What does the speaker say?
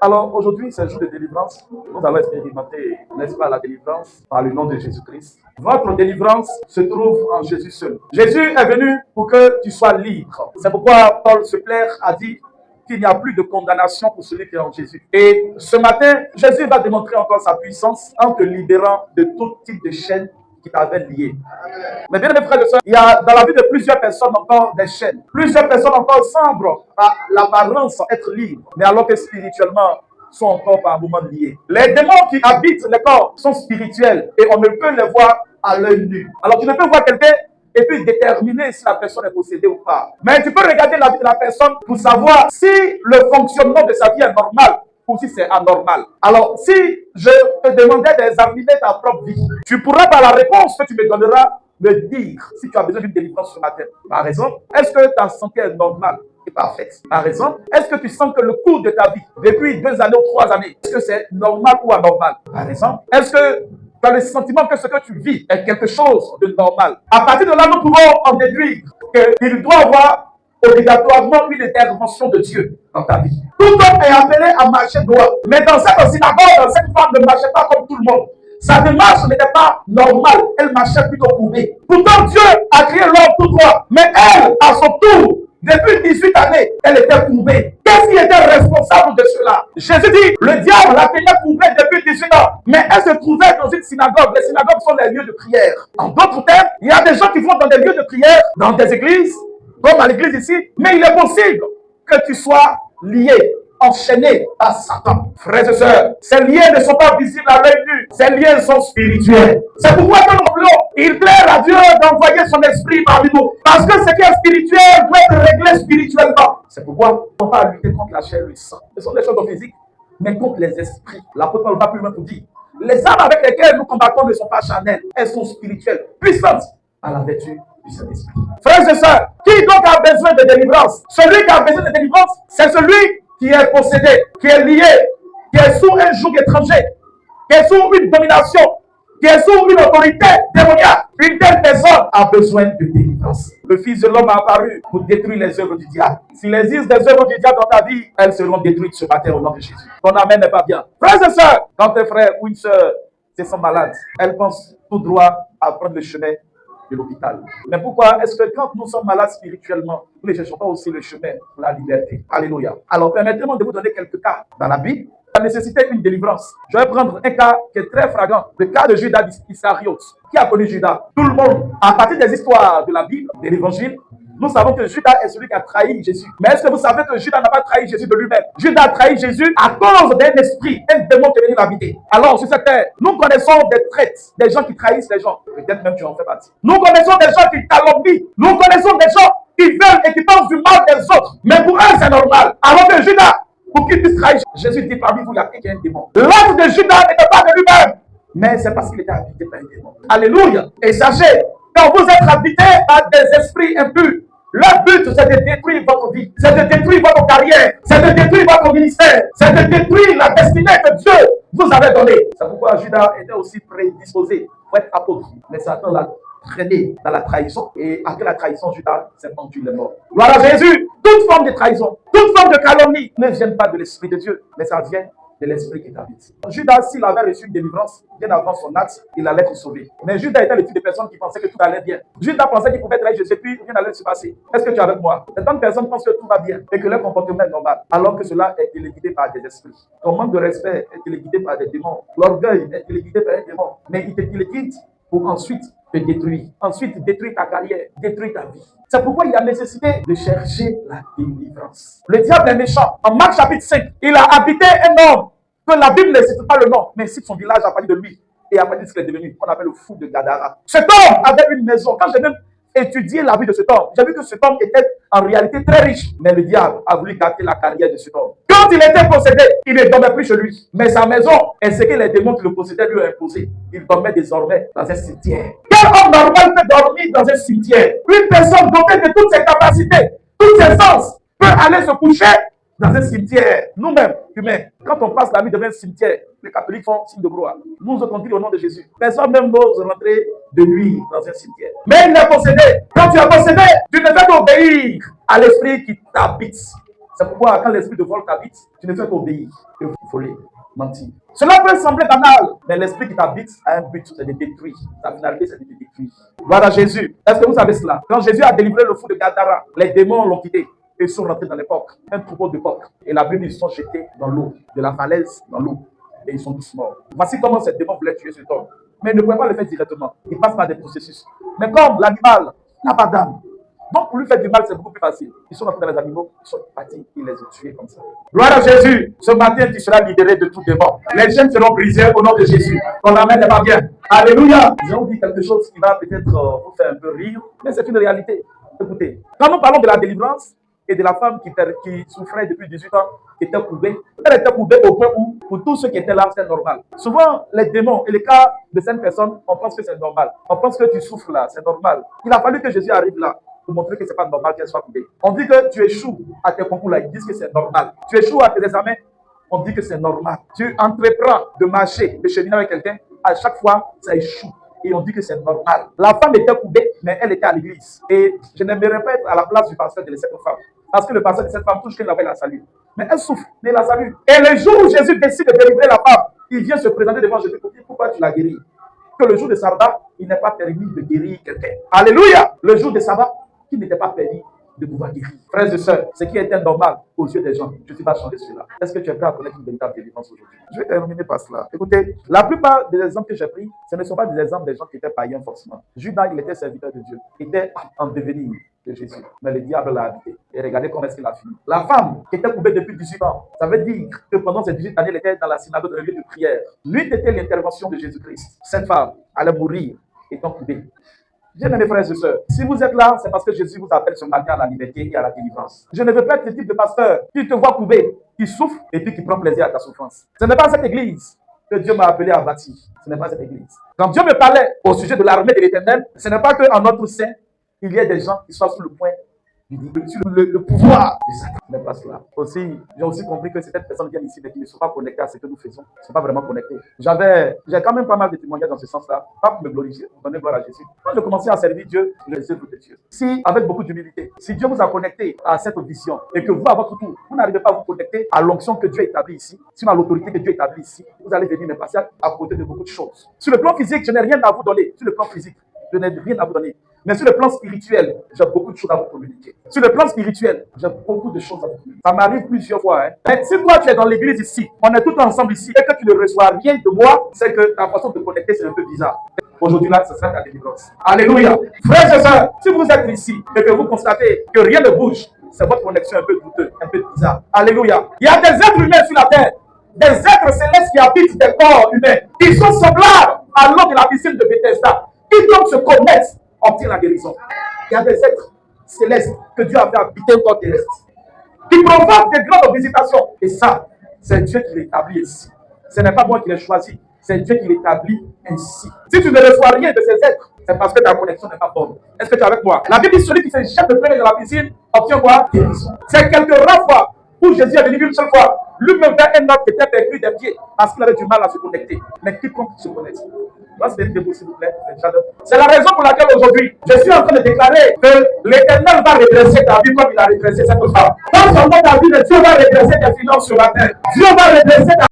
Alors aujourd'hui, c'est le jour de délivrance. Nous allons expérimenter, n'est-ce pas, la délivrance par le nom de Jésus-Christ. Votre délivrance se trouve en Jésus seul. Jésus est venu pour que tu sois libre. C'est pourquoi Paul se plaire a dit qu'il n'y a plus de condamnation pour celui qui est en Jésus. Et ce matin, Jésus va démontrer encore sa puissance en te libérant de tout type de chaînes qui t'avaient lié. Mais bien mes frères et sœurs, il y a dans la vie de plusieurs personnes encore des chaînes. Plusieurs personnes encore semblent à l'apparence être libres, mais alors que spirituellement sont encore par moments liés. Les démons qui habitent le corps sont spirituels et on ne peut les voir à l'œil nu. Alors tu ne peux voir quelqu'un et puis déterminer si la personne est possédée ou pas. Mais tu peux regarder la vie de la personne pour savoir si le fonctionnement de sa vie est normal ou si c'est anormal. Alors, si je te demandais d'examiner ta propre vie, tu pourras par la réponse que tu me donneras me dire si tu as besoin d'une délivrance ce matin. Par exemple, est-ce que ta santé est normale et parfaite? Par exemple, est-ce que tu sens que le cours de ta vie, depuis 2 années ou 3 années, est-ce que c'est normal ou anormal? Par exemple, est-ce que tu as le sentiment que ce que tu vis est quelque chose de normal? À partir de là, nous pouvons en déduire qu'il doit avoir obligatoirement une intervention de Dieu dans ta vie. Tout homme est appelé à marcher droit. Mais dans cette synagogue, cette femme ne marchait pas comme tout le monde. Sa démarche n'était pas normale. Elle marchait plutôt courbée. Pourtant, Dieu a créé l'homme tout droit. Mais elle, à son tour, depuis 18 années, elle était courbée. Qu'est-ce qui était responsable de cela? Jésus dit, le diable la tenait courbée depuis 18 ans. Mais elle se trouvait dans une synagogue. Les synagogues sont les lieux de prière. En d'autres termes, il y a des gens qui vont dans des lieux de prière, dans des églises, comme à l'église ici, mais il est possible que tu sois lié, enchaîné à Satan. Frères et sœurs, ces liens ne sont pas visibles à l'œil nu, ces liens sont spirituels. C'est pourquoi que nous voulons, il plaît à Dieu d'envoyer son esprit parmi nous. Parce que ce qui est spirituel doit être réglé spirituellement. C'est pourquoi on ne va pas lutter contre la chair et le sang. Ce sont des choses physiques, mais contre les esprits. L'apôtre Paul va plus loin pour dire, les armes avec lesquelles nous combattons ne sont pas charnelles, elles sont spirituelles, puissantes à la vertu du Saint-Esprit. Frères et sœurs, qui donc a besoin de délivrance? Celui qui a besoin de délivrance, c'est celui qui est possédé, qui est lié, qui est sous un joug étranger, qui est sous une domination, qui est sous une autorité démoniaque. Une telle personne a besoin de délivrance. Le Fils de l'homme a apparu pour détruire les œuvres du diable. S'il existe des œuvres du diable dans ta vie, elles seront détruites ce matin au nom de Jésus. Ton amen n'est pas bien. Frères et sœurs, quand un frère ou une sœur se sent malade, elle pense tout droit à prendre le chemin de l'hôpital. Mais pourquoi est-ce que quand nous sommes malades spirituellement, nous ne cherchons pas aussi le chemin pour la liberté? Alléluia. Alors permettez-moi de vous donner quelques cas dans la Bible. La nécessité d'une délivrance. Je vais prendre un cas qui est très flagrant. Le cas de Judas Iscariote. Qui a connu Judas? Tout le monde. À partir des histoires de la Bible, de l'Évangile, nous savons que Judas est celui qui a trahi Jésus. Mais est-ce que vous savez que Judas n'a pas trahi Jésus de lui-même? Judas a trahi Jésus à cause d'un esprit, un démon qui est venu l'habiter. Alors, sur cette terre, nous connaissons des traites, des gens qui trahissent les gens. Peut-être même tu en fais partie. Nous connaissons des gens qui calomnient. Nous connaissons des gens qui veulent et qui pensent du mal des autres. Mais pour eux, c'est normal. Alors que Judas, pour qu'il puisse trahir, Jésus dit parmi vous, il y a quelqu'un un démon. L'acte de Judas n'était pas de lui-même, mais c'est parce qu'il était habité par un démon. Alléluia. Et sachez, quand vous êtes habité par des esprits impurs, leur but, c'est de détruire votre vie, c'est de détruire votre carrière, c'est de détruire votre ministère, c'est de détruire la destinée que Dieu vous avait donnée. C'est pourquoi Judas était aussi prédisposé pour être apôtre. Mais Satan l'a traîné dans la trahison. Et après la trahison, Judas s'est pendu les morts. Gloire à Jésus. Toute forme de trahison, toute forme de calomnie ne vient pas de l'Esprit de Dieu, mais ça vient de l'esprit qui t'habite. Judas, s'il avait reçu une délivrance bien avant son acte, il allait être sauvé. Mais Judas était le type de personne qui pensait que tout allait bien. Judas pensait qu'il pouvait trahir Jésus, puis rien n'allait se passer. Est-ce que tu es avec moi? Certaines personnes pensent que tout va bien et que leur comportement est normal, alors que cela est téléguidé par des esprits. Ton manque de respect est téléguidé par des démons. L'orgueil est téléguidé par un démon. Mais il te téléguide pour ensuite te détruire. Ensuite, détruire ta carrière, détruire ta vie. C'est pourquoi il y a nécessité de chercher la délivrance. Le diable est méchant. En Marc chapitre 5, il a habité un homme que la Bible ne cite pas le nom, mais cite son village à partir de lui. Et à partir de ce qu'il est devenu, qu'on appelle le fou de Gadara. Cet homme avait une maison. Quand j'ai même étudié la vie de cet homme, j'ai vu que cet homme était en réalité très riche. Mais le diable a voulu gâter la carrière de cet homme. Quand il était possédé, il ne dormait plus chez lui. Mais sa maison, et ce que les démons qui le possédaient lui ont imposé, il dormait désormais dans un cimetière. Quel homme normal peut dormir dans un cimetière? Une personne dotée de toutes ses capacités, tous ses sens, peut aller se coucher dans un cimetière. Nous-mêmes, humains, quand on passe la nuit devant un cimetière, les catholiques font signe de croix. Nous on dit au nom de Jésus. Personne même n'ose rentrer de nuit dans un cimetière. Mais il est possédé. Quand tu es possédé, tu ne fais qu'obéir à l'esprit qui t'habite. C'est pourquoi quand l'esprit de vol t'habite, tu ne fais qu'obéir, que voler, mentir. Cela peut sembler banal, mais l'esprit qui t'habite a un but, c'est de détruire. Sa finalité, c'est de te détruire. Gloire à Jésus. Est-ce que vous savez cela? Quand Jésus a délivré le fou de Gadara, les démons l'ont quitté. Et ils sont rentrés dans les porcs, un troupeau de porcs. Et la Bible, ils sont jetés dans l'eau, de la falaise dans l'eau. Et ils sont tous morts. Voici comment ces démons voulaient tuer cet homme. Mais ils ne pouvaient pas le faire directement. Ils passent par des processus. Mais comme l'animal n'a pas d'âme, donc pour lui faire du mal, c'est beaucoup plus facile. Ils sont rentrés dans les animaux, ils sont partis, ils les ont tués comme ça. Gloire à Jésus. Ce matin, tu seras libéré de tout démon. Les chaînes seront brisées au nom de Jésus. Ton amène n'est pas bien. Alléluia. Nous allons dire quelque chose qui va peut-être vous faire un peu rire, mais c'est une réalité. Écoutez, quand nous parlons de la délivrance et de la femme qui souffrait depuis 18 ans, qui était courbée, elle était courbée au point où, pour tous ceux qui étaient là, c'était normal. Souvent, les démons et les cas de cette personne, on pense que c'est normal. On pense que tu souffres là, c'est normal. Il a fallu que Jésus arrive là pour montrer que ce n'est pas normal qu'elle soit courbée. On dit que tu échoues à tes concours là, ils disent que c'est normal. Tu échoues à tes examens, on dit que c'est normal. Tu entreprends de marcher, de cheminer avec quelqu'un, à chaque fois, ça échoue. Et on dit que c'est normal. La femme était courbée, mais elle était à l'église. Et je n'aimerais pas être à la place du pasteur de cette femme. Parce que le pasteur de cette femme, touche qu'elle avait la salue. Mais elle souffre, mais la salue. Et le jour où Jésus décide de délivrer la femme, il vient se présenter devant Jésus pour dire pourquoi tu l'as guéri. Que le jour de sabbat, il n'est pas permis de guérir quelqu'un. Alléluia! Le jour de sabbat, il n'était pas permis de pouvoir guérir. Frères et sœurs, ce qui était normal aux yeux des gens, je ne suis pas changer cela. Est-ce que tu es prêt à connaître une véritable délivrance aujourd'hui? Je vais terminer par cela. Écoutez, la plupart des exemples que j'ai pris, ce ne sont pas des exemples des gens qui étaient païens forcément. Judas, il était serviteur de Dieu. Il était en devenir de Jésus. Mais le diable l'a habité. Et regardez comment est-ce qu'il a fini. La femme qui était courbée depuis 18 ans, ça veut dire que pendant ces 18 années, elle était dans la synagogue, dans le lieu de prière. Lui, était l'intervention de Jésus-Christ. Cette femme allait mourir étant courbée. Bien mes frères et sœurs, si vous êtes là, c'est parce que Jésus vous appelle ce matin à la liberté et à la délivrance. Je ne veux pas être ce type de pasteur qui te voit courbé, qui souffre et puis qui prend plaisir à ta souffrance. Ce n'est pas cette église que Dieu m'a appelé à bâtir. Ce n'est pas cette église. Quand Dieu me parlait au sujet de l'armée de l'Éternel, ce n'est pas qu'en notre sein, il y ait des gens qui soient sous le point sur le pouvoir de Satan. Ce n'est pas cela. Aussi, j'ai aussi compris que certaines personnes viennent ici mais qui ne sont pas connectées à ce que nous faisons. Ils ne sont pas vraiment connectés. J'ai quand même pas mal de témoignages dans ce sens-là. Pas pour me glorifier, pour donner gloire à Jésus. Quand je commençais à servir Dieu, je laissais tout de Dieu. Si, avec beaucoup d'humilité, si Dieu vous a connecté à cette vision et que vous, à votre tour, vous n'arrivez pas à vous connecter à l'onction que Dieu établit ici, sinon à l'autorité que Dieu établit ici, vous allez venir me passer à côté de beaucoup de choses. Sur le plan physique, je n'ai rien à vous donner. Sur le plan physique, je n'ai rien à vous donner. Mais sur le plan spirituel, j'ai beaucoup de choses à vous communiquer. Sur le plan spirituel, j'ai beaucoup de choses à vous communiquer. Ça m'arrive plusieurs fois. Mais si toi, tu es dans l'église ici, on est tous ensemble ici, et que tu ne reçois rien de moi, c'est que ta façon de te connecter, c'est un peu bizarre. Aujourd'hui, là, ce sera ta délivrance. Alléluia. Frères et sœurs, si vous êtes ici et que vous constatez que rien ne bouge, c'est votre connexion un peu douteuse, un peu bizarre. Alléluia. Il y a des êtres humains sur la terre, des êtres célestes qui habitent des corps humains. Ils sont semblables à l'eau de la piscine de Bethesda. Ils doivent se connaître, obtenir la guérison. Il y a des êtres célestes que Dieu a fait habiter un corps terrestre, qui provoquent des grandes visitations. Et ça, c'est Dieu qui l'établit ici. Ce n'est pas moi qui l'ai choisi, c'est Dieu qui l'établit ainsi. Si tu ne reçois rien de ces êtres, c'est parce que ta connexion n'est pas bonne. Est-ce que tu es avec moi? La Bible dit celui qui se jette de premier dans la piscine obtient quoi? Guérison. C'est quelques rares fois où Jésus est venu une seule fois. Lui-même vers un homme qui était perdu des pieds parce qu'il avait du mal à se connecter. Mais quiconque se connecte. S'il vous plaît. C'est la raison pour laquelle aujourd'hui, je suis en train de déclarer que l'Éternel va redresser ta vie comme il a redressé cette femme. Dans son nom, ta vie, Dieu va redresser tes finances sur la terre. Dieu va redresser ta